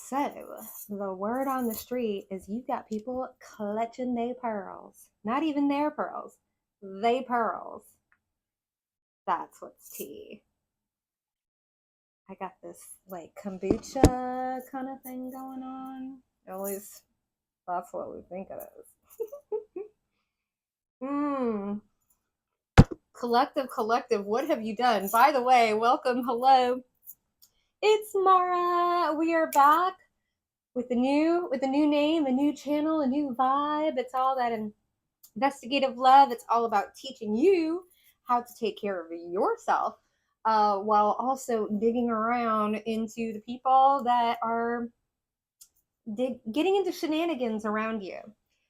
So the word on the street is you've got people clutching their pearls. Not even their pearls. They pearls. That's what's tea. I got this like kombucha kind of thing going on. At least that's what we think it is. Collective, what have you done? By the way, welcome, hello. It's Mara. We are back with a new name, a new channel, a new vibe. It's all that investigative love. It's all about teaching you how to take care of yourself, while also digging around into the people that are getting into shenanigans around you.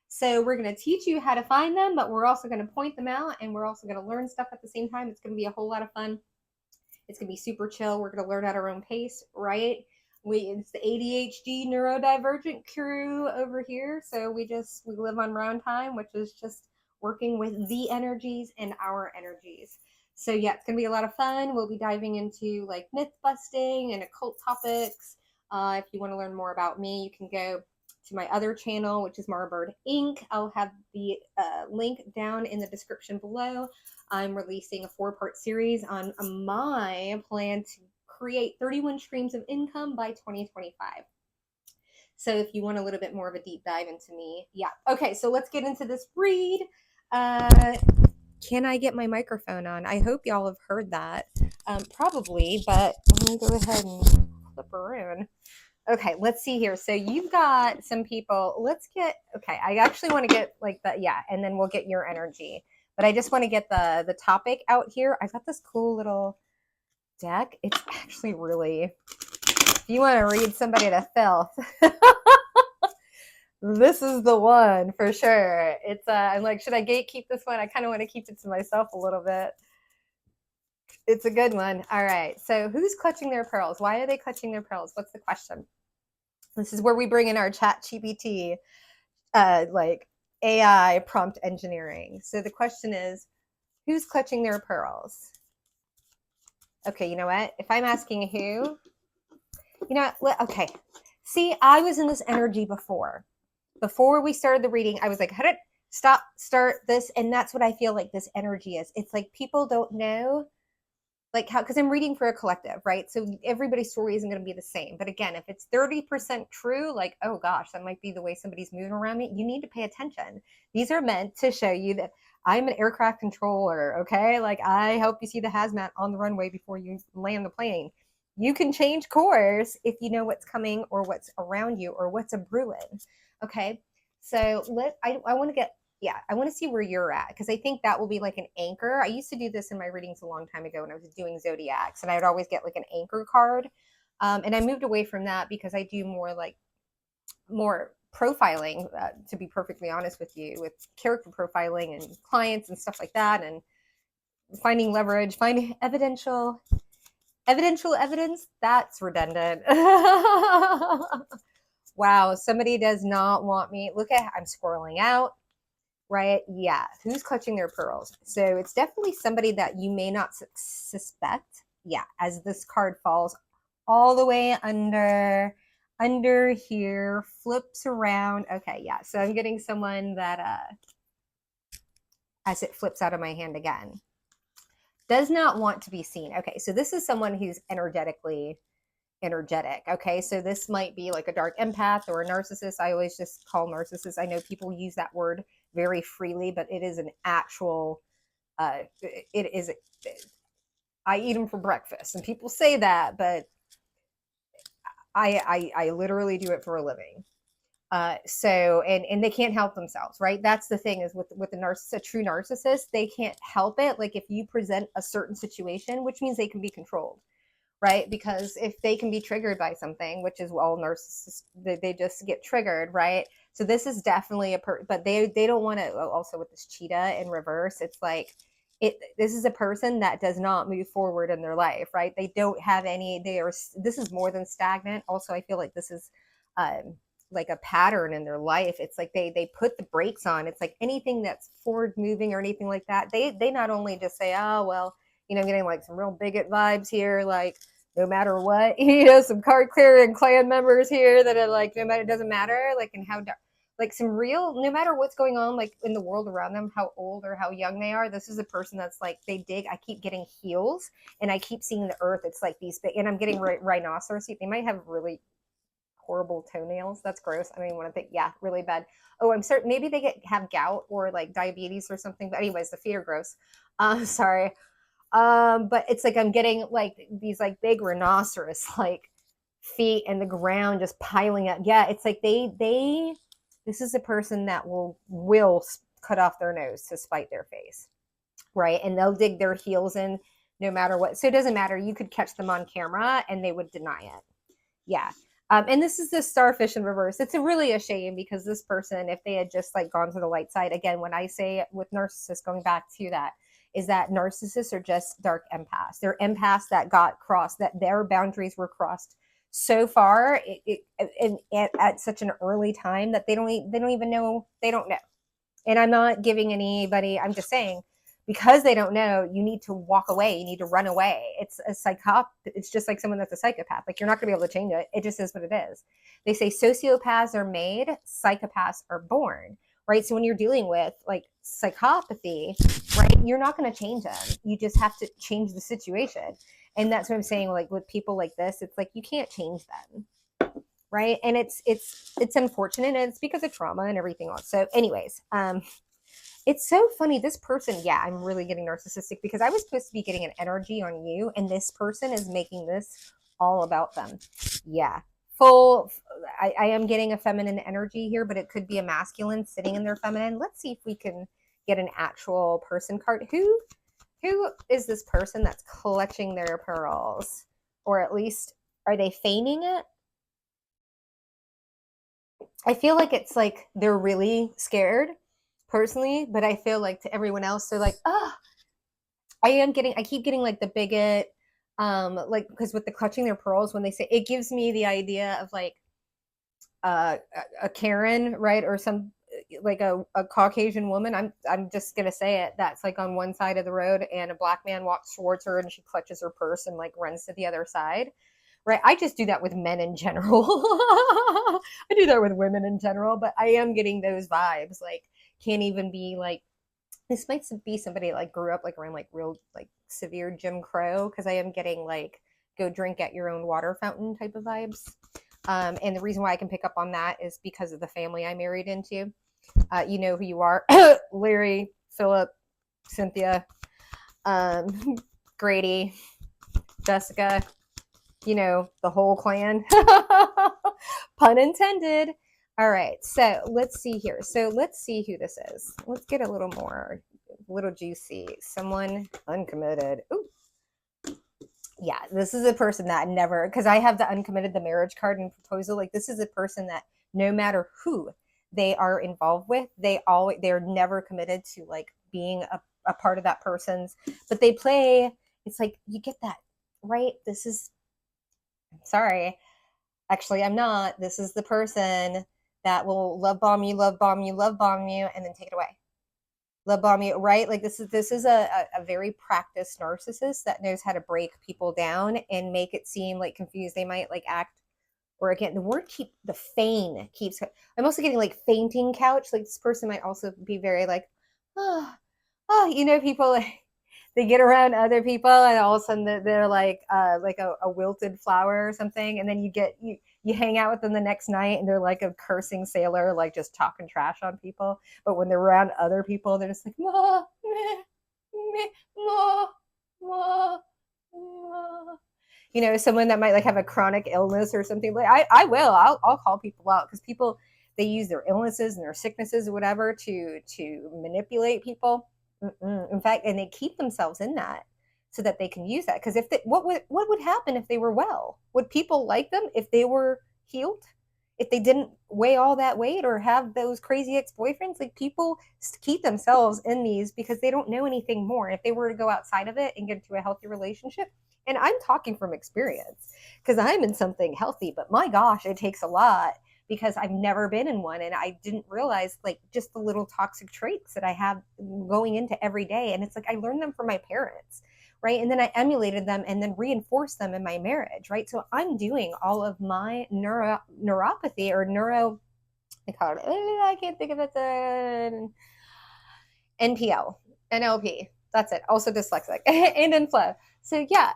So we're going to teach you how to find them, but we're also going to point them out, and we're also going to learn stuff at the same time. It's going to be a whole lot of fun. It's going to be super chill. We're going to learn at our own pace, right? It's the ADHD neurodivergent crew over here. So we live on round time, which is just working with the energies and our energies. So yeah, it's going to be a lot of fun. We'll be diving into like myth busting and occult topics. If you want to learn more about me, you can go to my other channel, which is Marbird Inc. I'll have the link down in the description below. I'm releasing a 4-part series on my plan to create 31 streams of income by 2025. So if you want a little bit more of a deep dive into me, yeah. Okay, so let's get into this read. Can I get my microphone on? I hope y'all have heard that. Probably, but let me go ahead and flip around. Okay, let's see here. So you've got some people. Okay, I actually want to get like that, yeah, and then we'll get your energy. But I just want to get the topic out here. I got this cool little deck. It's actually really, if you want to read somebody to filth, this is the one for sure. It's I'm like, should I gatekeep this one? I kind of want to keep it to myself a little bit. It's a good one. All right. So who's clutching their pearls? Why are they clutching their pearls? What's the question? This is where we bring in our ChatGPT, like AI prompt engineering. So the question is, who's clutching their pearls? Okay, you know what? If I'm asking who, you know what? Okay. See, I was in this energy before. Before we started the reading, I was like, how did start this? And that's what I feel like this energy is. It's like people don't know like how, because I'm reading for a collective, right? So everybody's story isn't going to be the same. But again, if it's 30% true, like, oh gosh, that might be the way somebody's moving around me, you need to pay attention. These are meant to show you that I'm an aircraft controller, okay? Like I help you see the hazmat on the runway before you land the plane. You can change course if you know what's coming or what's around you or what's a brewing, okay? So I want to get I want to see where you're at because I think that will be like an anchor. I used to do this in my readings a long time ago when I was doing zodiacs, and I would always get like an anchor card. And I moved away from that because I do more profiling, to be perfectly honest with you, with character profiling and clients and stuff like that, and finding leverage, finding evidential evidence. That's redundant. Wow, somebody does not want me. Look at, I'm scrolling out. Right? Yeah. Who's clutching their pearls? So it's definitely somebody that you may not suspect. Yeah. As this card falls all the way under here, flips around. Okay. Yeah. So I'm getting someone that, as it flips out of my hand again, does not want to be seen. Okay. So this is someone who's energetic. Okay. So this might be like a dark empath or a narcissist. I always just call narcissist. I know people use that word very freely, but it is an actual, it is, I eat them for breakfast and people say that, but I literally do it for a living. So, and they can't help themselves, right? That's the thing is with the narcissist, a true narcissist, they can't help it. Like if you present a certain situation, which means they can be controlled, right? Because if they can be triggered by something, which is all narcissists, they just get triggered, right? So this is definitely but they don't want to. Also with this cheetah in reverse, it's like this is a person that does not move forward in their life, right? They don't have any. This is more than stagnant. Also, I feel like this is like a pattern in their life. It's like they put the brakes on. It's like anything that's forward moving or anything like that. They not only just say, oh well, I'm getting like some real bigot vibes here, like no matter what, you know, some card clearing clan members here that are like, no matter, it doesn't matter, like, and how like some real, no matter what's going on, like in the world around them, how old or how young they are, this is a person that's like, they dig. I keep getting heels, and I keep seeing the earth. It's like these big, and I'm getting rhinoceros. They might have really horrible toenails. That's gross. I don't even want to think. Yeah, really bad. Oh, I'm certain maybe they have gout or like diabetes or something. But anyways, the feet are gross. Sorry. But it's like I'm getting like these like big rhinoceros like feet and the ground just piling up. Yeah, it's like they this is a person that will cut off their nose to spite their face, right? And they'll dig their heels in no matter what. So it doesn't matter. You could catch them on camera and they would deny it. Yeah. And this is the starfish in reverse. It's really a shame because this person, if they had just like gone to the light side, again, when I say with narcissists, going back to that, is that narcissists are just dark empaths. They're empaths that got crossed, that their boundaries were crossed so far at such an early time that they don't even know. They don't know. And I'm not giving anybody, I'm just saying, because they don't know, you need to walk away. You need to run away. It's a psychopath. It's just like someone that's a psychopath. Like, you're not going to be able to change it. It just is what it is. They say sociopaths are made, psychopaths are born, right? So when you're dealing with like psychopathy, right, you're not going to change them. You just have to change the situation. And that's what I'm saying. Like with people like this, it's like, you can't change them. Right. And it's unfortunate, and it's because of trauma and everything else. So anyways, it's so funny. This person, yeah, I'm really getting narcissistic because I was supposed to be getting an energy on you, and this person is making this all about them. Yeah. I am getting a feminine energy here, but it could be a masculine sitting in their feminine. Let's see if we can get an actual person card. Who is this person that's clutching their pearls? Or at least, are they feigning it? I feel like it's like they're really scared personally, but I feel like to everyone else, they're like, oh, I keep getting like the bigot, like, because with the clutching their pearls, when they say, it gives me the idea of like a Karen, right? Or some like a Caucasian woman. I'm just gonna say it. That's like on one side of the road, and a black man walks towards her, and she clutches her purse and like runs to the other side. Right. I just do that with men in general. I do that with women in general, but I am getting those vibes. Like, can't even be like, this might be somebody like grew up like around like real like severe Jim Crow, because I am getting like go drink at your own water fountain type of vibes. And the reason why I can pick up on that is because of the family I married into. You know who you are. Larry, Philip, Cynthia, Grady, Jessica, you know, the whole clan. Pun intended. All right, so let's see here. So let's see who this is. Let's get a little more, a little juicy. Someone uncommitted. Ooh. Yeah, this is a person that never, because I have the uncommitted, the marriage card and proposal. Like, this is a person that no matter who they are involved with, they're never committed to like being a part of that person's, but they play, it's like, you get that, right? This is, sorry, actually, I'm not. This is the person that will love bomb you, love bomb you, love bomb you, and then take it away. Love bomb you, right? Like, this is a very practiced narcissist that knows how to break people down and make it seem like confused. They might like act, or again, the word the feign keeps. I'm also getting like fainting couch. Like, this person might also be very like, oh, you know, people like, they get around other people and all of a sudden they're like a wilted flower or something, and then you hang out with them the next night and they're like a cursing sailor, like just talking trash on people. But when they're around other people, they're just like, ma, meh, meh, ma, ma, ma. You know, someone that might like have a chronic illness or something. Like, I'll call people out, because people, they use their illnesses and their sicknesses or whatever to manipulate people. In fact, and they keep themselves in that so that they can use that. Because if what would happen if they were well? Would people like them if they were healed? If they didn't weigh all that weight or have those crazy ex-boyfriends? Like, people keep themselves in these because they don't know anything more. If they were to go outside of it and get into a healthy relationship, and I'm talking from experience because I'm in something healthy, but my gosh, it takes a lot, because I've never been in one, and I didn't realize like just the little toxic traits that I have going into every day. And it's like, I learned them from my parents, right? And then I emulated them and then reinforced them in my marriage, right? So I'm doing all of my neuropathy or neuro, I call it, I can't think of it, the NPL, NLP. That's it. Also dyslexic and in flow. So yeah,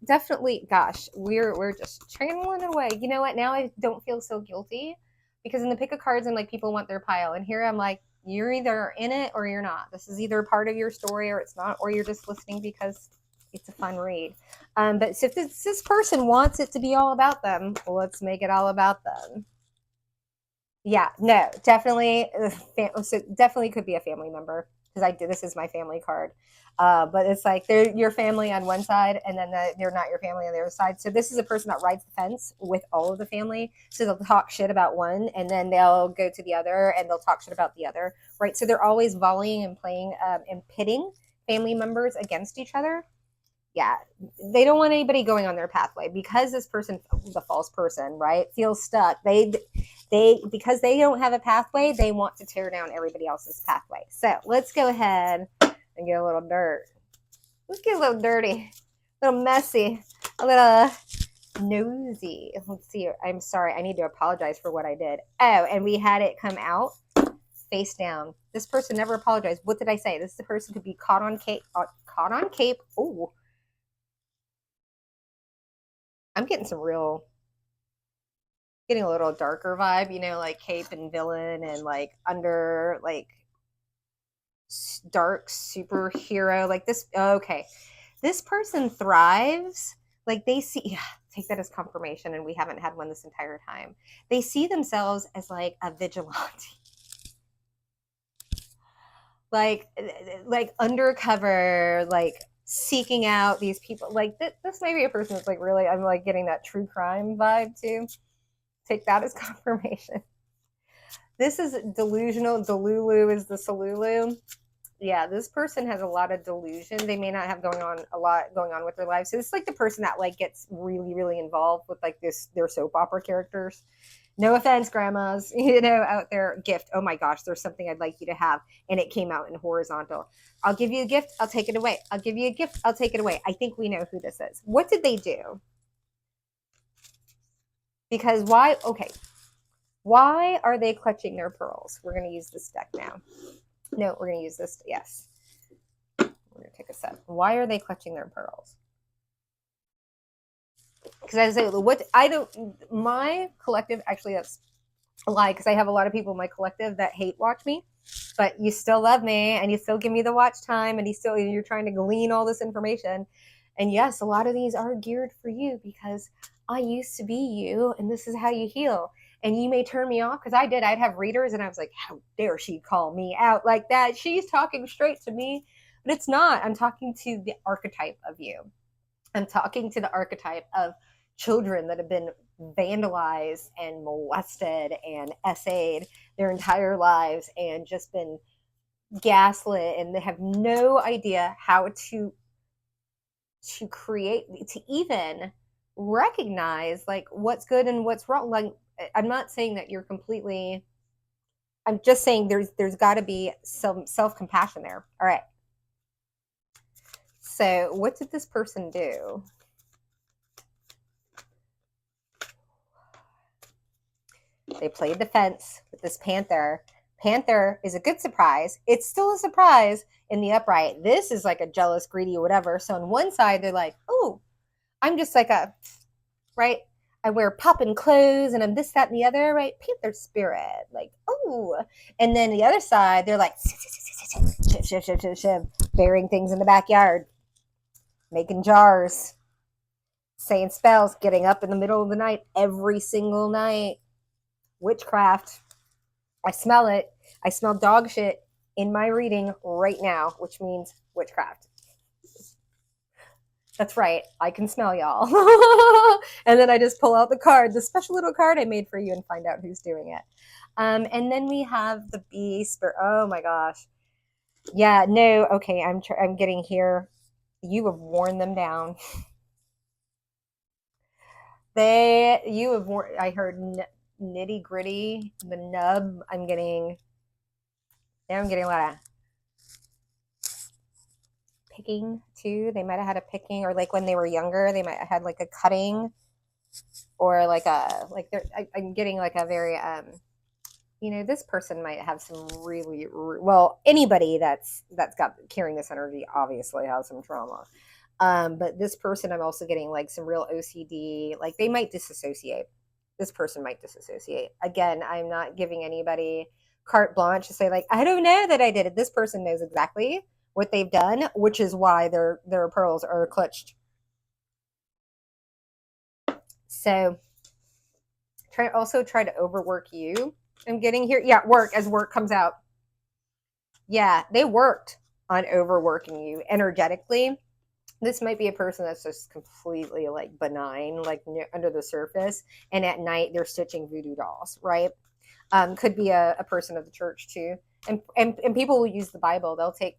definitely. Gosh, we're just channeling away. You know what? Now I don't feel so guilty because in the pick of cards, I'm like, people want their pile, and here I'm like, you're either in it or you're not. This is either part of your story or it's not, or you're just listening because it's a fun read. But so if this person wants it to be all about them, well, let's make it all about them. Yeah, no, definitely. So definitely could be a family member because I did. This is my family card, but it's like they're your family on one side, and then they're not your family on the other side. So this is a person that rides the fence with all of the family. So they'll talk shit about one, and then they'll go to the other, and they'll talk shit about the other. Right. So they're always volleying and playing and pitting family members against each other. Yeah, they don't want anybody going on their pathway because this person, the false person, right, feels stuck. They because they don't have a pathway, they want to tear down everybody else's pathway. So let's go ahead and get a little dirt. Let's get a little dirty, a little messy, a little nosy. Let's see. I'm sorry. I need to apologize for what I did. Oh, and we had it come out face down. This person never apologized. What did I say? This person could be caught on cape. Caught on cape. Oh. I'm getting getting a little darker vibe, you know, like cape and villain and like under like dark superhero like this. Okay. This person thrives. Like they see, yeah, take that as confirmation. And we haven't had one this entire time. They see themselves as like a vigilante. like undercover, like seeking out these people. Like this may be a person that's like really, I'm like getting that true crime vibe too. Take that as confirmation. This is delusional. Delulu is the Salulu. Yeah, this person has a lot of delusion. They may not have a lot going on with their lives. So it's like the person that like gets really, really involved with like their soap opera characters. No offense, grandmas, you know, out there. Gift. Oh my gosh, there's something I'd like you to have. And it came out in horizontal. I'll give you a gift. I'll take it away. I'll give you a gift. I'll take it away. I think we know who this is. What did they do? Because why? Okay. Why are they clutching their pearls? We're going to use this deck now. No, we're going to use this. Yes. We're going to take a sip. Why are they clutching their pearls? Because I say, my collective, actually, that's a lie, because I have a lot of people in my collective that hate watch me, but you still love me and you still give me the watch time and you're trying to glean all this information. And yes, a lot of these are geared for you because I used to be you and this is how you heal. And you may turn me off because I'd have readers and I was like, how dare she call me out like that? She's talking straight to me, but it's not. I'm talking to the archetype of you. I'm talking to the archetype of children that have been vandalized and molested and essayed their entire lives and just been gaslit, and they have no idea how to create, to even recognize like what's good and what's wrong. Like, I'm not saying that you're completely, I'm just saying there's got to be some self-compassion there. All right. So what did this person do? They played the fence with this panther. Panther is a good surprise. It's still a surprise in the upright. This is like a jealous, greedy, whatever. So on one side, they're like, oh, I'm just like right? I wear poppin' clothes and I'm this, that, and the other, right? Panther spirit. Like, oh. And then the other side, they're like, shiv, burying things in the backyard, making jars, saying spells, getting up in the middle of the night every single night. Witchcraft. I smell it. I smell dog shit in my reading right now, which means witchcraft. That's right. I can smell y'all. And then I just pull out the card, the special little card I made for you, and find out who's doing it. And then we have the bee spirit. Oh my gosh. Yeah, no. Okay, I'm getting here. You have worn them down. You have worn, I heard nitty gritty, the nub. Now I'm getting a lot of picking too. They might have had a picking, or like when they were younger, they might have had like a cutting, or like I'm getting like a very this person might have some really well, anybody that's got carrying this energy obviously has some trauma. But this person, I'm also getting like some real OCD, like they might disassociate. This person might disassociate. Again, I'm not giving anybody carte blanche to say like, I don't know that I did it. This person knows exactly what they've done, which is why their pearls are clutched. So try to overwork you. I'm getting here. Yeah, work as work comes out. Yeah, they worked on overworking you energetically. This might be a person that's just completely like benign, like under the surface, and at night they're stitching voodoo dolls, right? Could be a person of the church too, and people will use the Bible. They'll take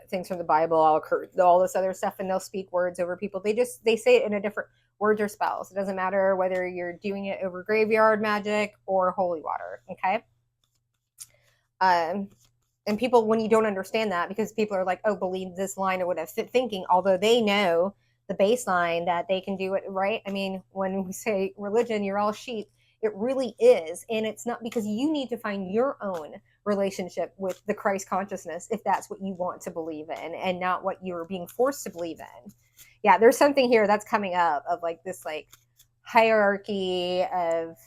things from the Bible, all this other stuff, and they'll speak words over people. They say it in a different words or spells. It doesn't matter whether you're doing it over graveyard magic or holy water. Okay. And people, when you don't understand that, because people are like, oh, believe this line or whatever, thinking, although they know the baseline that they can do it right. I mean, when we say religion, you're all sheep, it really is. And it's not, because you need to find your own relationship with the Christ consciousness if that's what you want to believe in, and not what you're being forced to believe in. Yeah, there's something here that's coming up of like this like hierarchy of,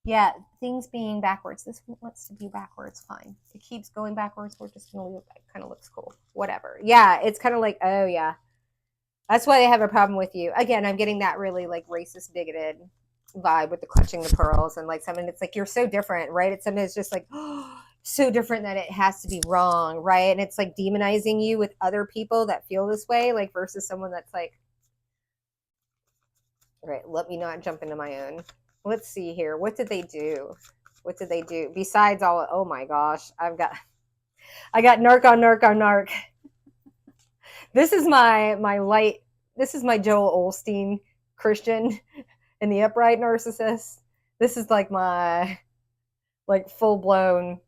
yeah, things being backwards. This wants to be backwards. Fine. It keeps going backwards. We're just going to leave it. It kind of looks cool. Whatever. Yeah, it's kind of like, oh, yeah. That's why they have a problem with you. Again, I'm getting that really like racist, bigoted vibe with the clutching the pearls. And like something, it's like, you're so different, right? It's something that's just like, oh, so different that it has to be wrong, right? And it's like demonizing you with other people that feel this way, like versus someone that's like, all right, let me not jump into my own. Let's see here. What did they do? What did they do besides all? Oh my gosh, I got narc on narc on narc. This is my light. This is my Joel Osteen Christian and the upright narcissist. This is like my like full blown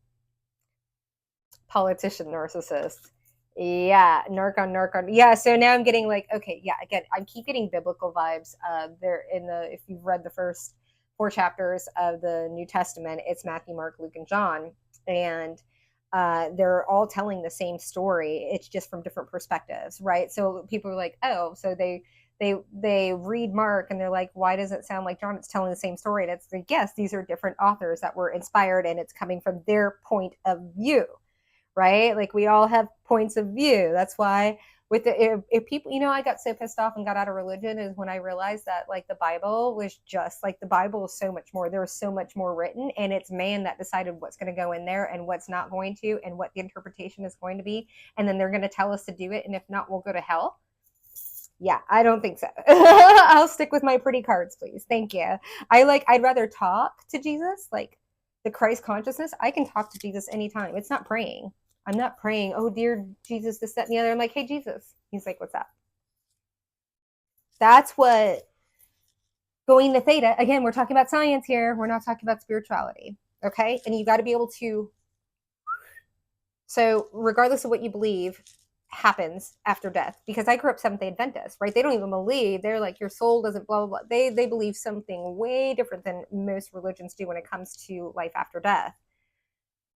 politician narcissist. Yeah, narc on narc on. Yeah, so now I'm getting like, okay, yeah, again, I keep getting biblical vibes. They're in the, if you've read the first 4 chapters of the New Testament, it's Matthew, Mark, Luke, and John, and they're all telling the same story. It's just from different perspectives, right? So people are like, oh, so they read Mark and they're like, why does it sound like John? It's telling the same story. And it's like, yes, these are different authors that were inspired, and it's coming from their point of view. Right? Like we all have points of view. That's why with the, if people, I got so pissed off and got out of religion is when I realized that like the Bible was just like, the Bible is so much more. There was so much more written, and it's man that decided what's going to go in there and what's not going to, and what the interpretation is going to be. And then they're going to tell us to do it. And if not, we'll go to hell. Yeah, I don't think so. I'll stick with my pretty cards, please. Thank you. I'd rather talk to Jesus, like the Christ consciousness. I can talk to Jesus anytime. It's not praying. I'm not praying, oh, dear Jesus, this, that, and the other. I'm like, hey, Jesus. He's like, what's up? That's what going to theta. Again, we're talking about science here. We're not talking about spirituality. Okay? And you got to be able to. So regardless of what you believe happens after death, because I grew up Seventh-day Adventist, right? They don't even believe. They're like, your soul doesn't blah, blah, blah. They believe something way different than most religions do when it comes to life after death.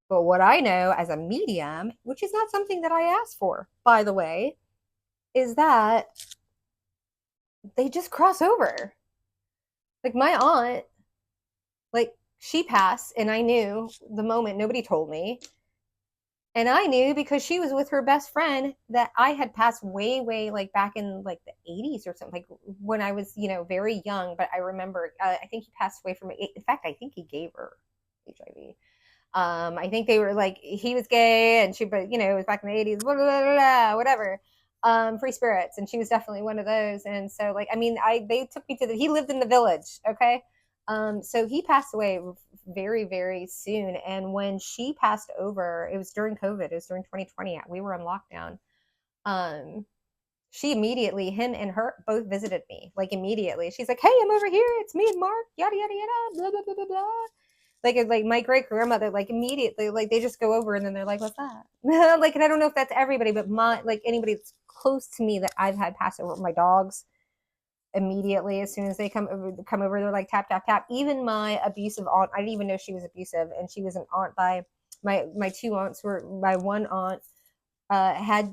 But what I know as a medium, which is not something that I asked for, by the way, is that they just cross over. Like my aunt, like she passed, and I knew the moment. Nobody told me. And I knew because she was with her best friend that I had passed way, way like back in like the 80s or something, like when I was, very young. But I remember, I think he passed away from it. In fact, I think he gave her HIV. I think they were like, he was gay and she, but it was back in the 80s, blah, blah, blah, blah, whatever. Free spirits. And she was definitely one of those. And so like, I mean, they took me he lived in the village. Okay. So he passed away very, very soon. And when she passed over, it was during COVID. It was during 2020. We were on lockdown. She immediately, him and her both visited me, like immediately. She's like, hey, I'm over here. It's me and Mark, yada, yada, yada, blah, blah, blah, blah, blah. Like my great grandmother, like immediately, like they just go over and then they're like, "What's that?" Like, and I don't know if that's everybody, but like anybody that's close to me that I've had pass over, my dogs, immediately as soon as they come over, they're like tap tap tap. Even my abusive aunt, I didn't even know she was abusive, and she was an aunt by my two aunts were my one aunt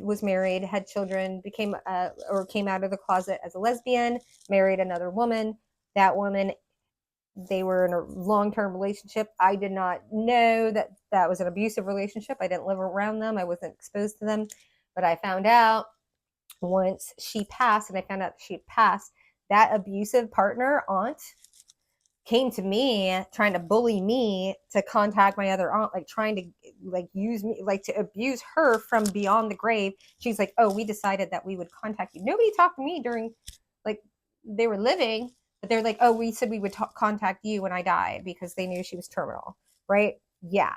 was married, had children, became or came out of the closet as a lesbian, married another woman. That woman, they were in a long-term relationship. I did not know that that was an abusive relationship. I didn't live around them. I wasn't exposed to them, but I found out once she passed, and I found out she had passed, that abusive partner aunt came to me trying to bully me to contact my other aunt, like trying to like use me, like to abuse her from beyond the grave. She's like, "Oh, we decided that we would contact you." Nobody talked to me during, like, they were living, but they're like, "Oh, we said we would contact you when I died," because they knew she was terminal, right? Yeah.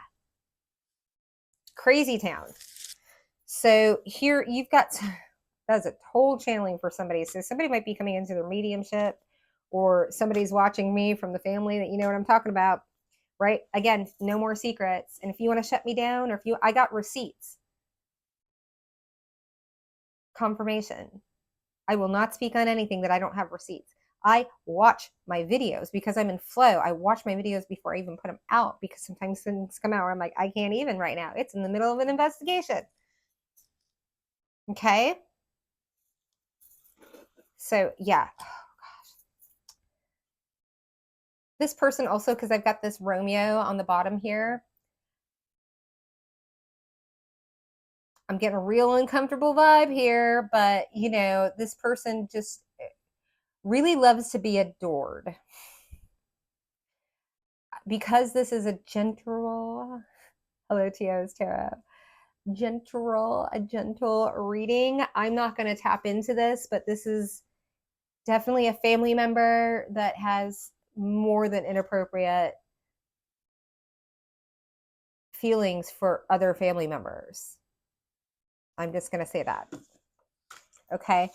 Crazy town. So here you've got, that's a total channeling for somebody. So somebody might be coming into their mediumship, or somebody's watching me from the family that you know what I'm talking about, right? Again, no more secrets. And if you want to shut me down, or I got receipts, confirmation. I will not speak on anything that I don't have receipts. I watch my videos because I'm in flow. I watch my videos before I even put them out, because sometimes things come out where I'm like, I can't even right now. It's in the middle of an investigation. Okay. So yeah. Oh, gosh. This person also, because I've got this Romeo on the bottom here, I'm getting a real uncomfortable vibe here, but you know, this person just really loves to be adored. Because this is a gentle, hello Tio's Tarot, a gentle reading. I'm not going to tap into this, but this is definitely a family member that has more than inappropriate feelings for other family members. I'm just going to say that. Okay.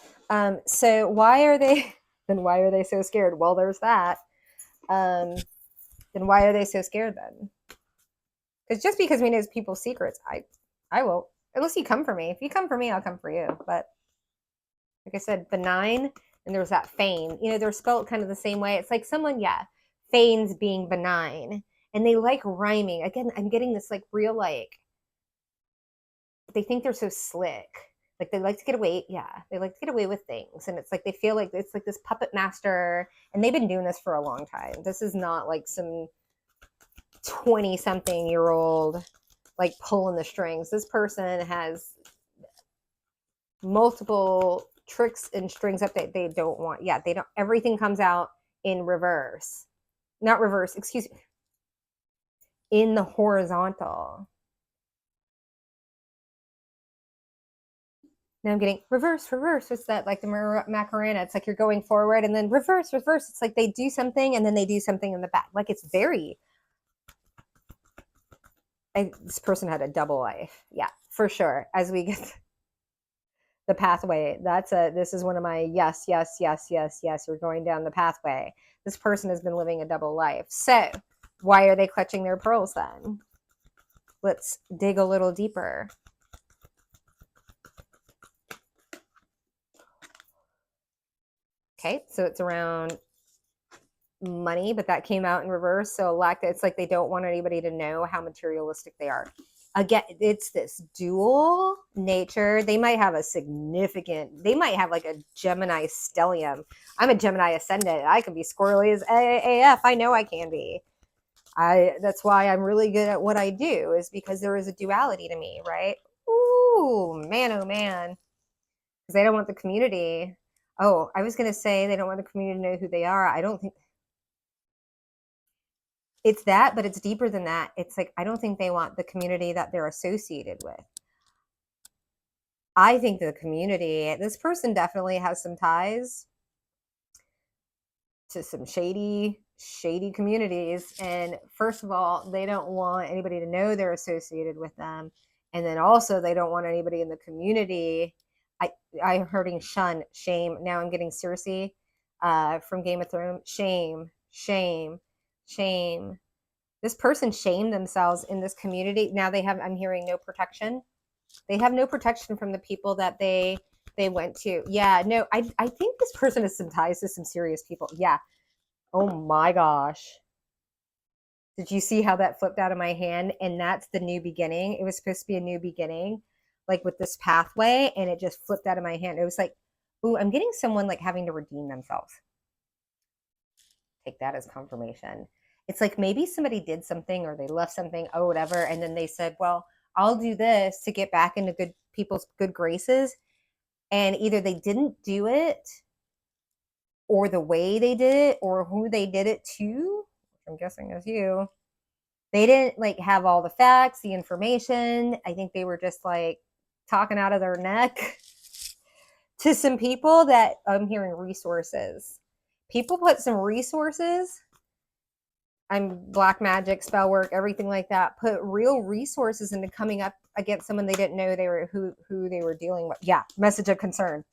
So why are they, then why are they so scared? Well, there's that. Then why are they so scared then? Because just because we know people's secrets, I won't, unless you come for me. If you come for me, I'll come for you. But like I said, benign, and there's that feign. You know, they're spelled kind of the same way. It's like someone, yeah, feigns being benign, and they like rhyming. Again, I'm getting this like real, like, they think they're so slick. Like they like to get away. Yeah, they like to get away with things, and it's like they feel like it's like this puppet master, and they've been doing this for a long time. This is not like some 20-something-year-old like pulling the strings. This person has multiple tricks and strings up that they don't want. Yeah, they don't. Everything comes out in reverse. Not reverse, excuse me. In the horizontal. Now I'm getting reverse, reverse. What's that? Like the Macarena. It's like you're going forward and then reverse, reverse. It's like they do something and then they do something in the back. Like it's very. This person had a double life. Yeah, for sure. As we get the pathway, this is one of my yes, yes, yes, yes, yes. We're going down the pathway. This person has been living a double life. So why are they clutching their pearls then? Let's dig a little deeper. Okay, so it's around money, but that came out in reverse. So it's like they don't want anybody to know how materialistic they are. Again, it's this dual nature. They might have they might have like a Gemini stellium. I'm a Gemini ascendant. I can be squirrely as AF. I know I can be. That's why I'm really good at what I do, is because there is a duality to me, right? Ooh, man, oh man. Because they don't want the community. Oh, I was going to say they don't want the community to know who they are. I don't think it's that, but it's deeper than that. It's like, I don't think they want the community that they're associated with. I think the community, this person definitely has some ties to some shady communities. And first of all, they don't want anybody to know they're associated with them. And then also they don't want anybody in the community. I'm hearing shun, shame. Now I'm getting Cersei from Game of Thrones. Shame, shame, shame. This person shamed themselves in this community. Now they have, I'm hearing, no protection. They have no protection from the people that they went to. Yeah, no, I think this person has some ties to some serious people. Yeah. Oh my gosh. Did you see how that flipped out of my hand? And that's the new beginning. It was supposed to be a new beginning, like with this pathway, and it just flipped out of my hand. It was like, ooh, I'm getting someone like having to redeem themselves. Take that as confirmation. It's like maybe somebody did something or they left something, oh, whatever. And then they said, well, I'll do this to get back into good people's good graces. And either they didn't do it, or the way they did it, or who they did it to, which I'm guessing is you. They didn't like have all the facts, the information. I think they were just like talking out of their neck to some people that I'm hearing resources. People put some resources. I'm black magic, spell work, everything like that. Put real resources into coming up against someone they didn't know they were who they were dealing with. Yeah, message of concern.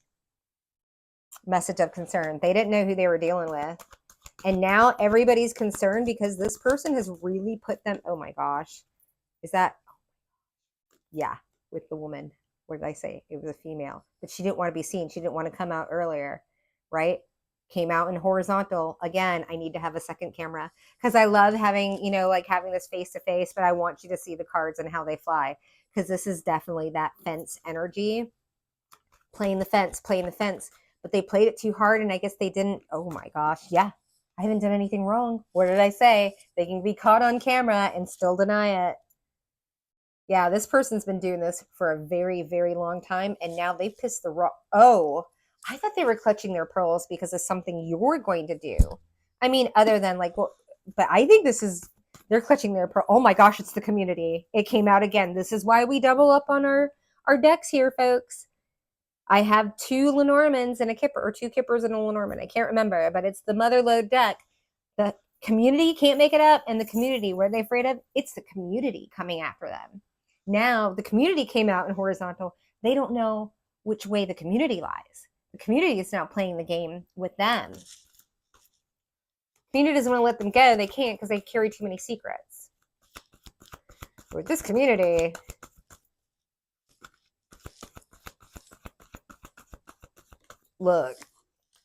Message of concern. They didn't know who they were dealing with. And now everybody's concerned because this person has really put them, oh my gosh. Is that, yeah, with the woman. What did I say? It was a female. But she didn't want to be seen. She didn't want to come out earlier, right? Came out in horizontal. Again, I need to have a second camera because I love having, you know, like having this face to face, but I want you to see the cards and how they fly because this is definitely that fence energy. Playing the fence, but they played it too hard and I guess they didn't. Oh my gosh. Yeah. I haven't done anything wrong. What did I say? They can be caught on camera and still deny it. Yeah, this person's been doing this for a very, very long time, and now they've pissed the rock. Oh, I thought they were clutching their pearls because of something you're going to do. I mean, other than like, well, but I think this is, they're clutching their pearl. Oh my gosh, it's the community. It came out again. This is why we double up on our decks here, folks. I have 2 Lenormands and a Kipper, or 2 Kippers and a Lenormand. I can't remember, but it's the mother lode deck. The community can't make it up, and the community, what are they afraid of? It's the community coming after them. Now the community came out in horizontal. They don't know which way the community lies. The community is now playing the game with them. Community doesn't want to let them go. They can't because they carry too many secrets. With this community, look,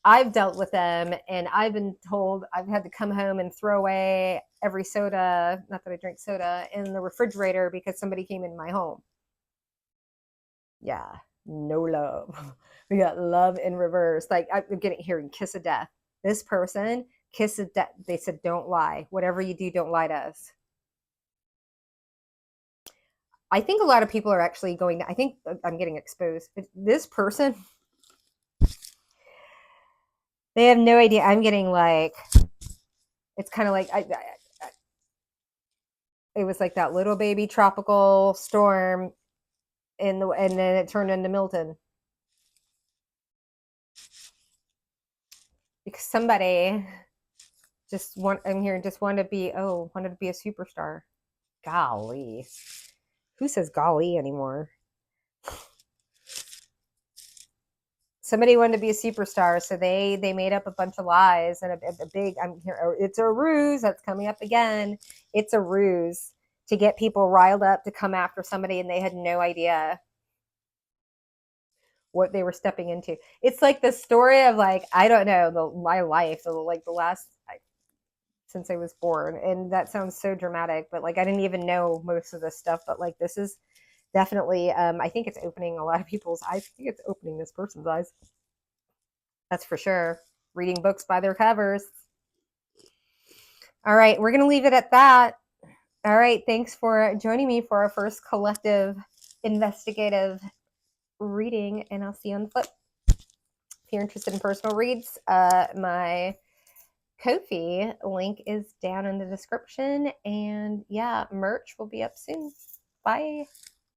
I've dealt with them and I've been told I've had to come home and throw away every soda, not that I drink soda, in the refrigerator because somebody came in my home. Yeah, no love. We got love in reverse. Like I'm getting hearing kiss of death. This person, kiss of death. They said, don't lie. Whatever you do, don't lie to us. I think a lot of people are actually going to, I think I'm getting exposed. But this person, they have no idea. I'm getting like, it's kind of like, it was like that little baby tropical storm and then it turned into Milton. Because somebody I'm hearing just wanted to be a superstar. Golly. Who says golly anymore? Somebody wanted to be a superstar, so they made up a bunch of lies and a big, I'm here, it's a ruse that's coming up again. It's a ruse to get people riled up to come after somebody, and they had no idea what they were stepping into. It's like the story of like, I don't know, my life, like the last, since I was born. And that sounds so dramatic, but like I didn't even know most of this stuff, but like this is definitely, I think it's opening a lot of people's eyes. I think it's opening this person's eyes. That's for sure. Reading books by their covers. All right, we're going to leave it at that. All right, thanks for joining me for our first collective investigative reading, and I'll see you on the flip. If you're interested in personal reads, my Ko-fi link is down in the description, and yeah, merch will be up soon. Bye.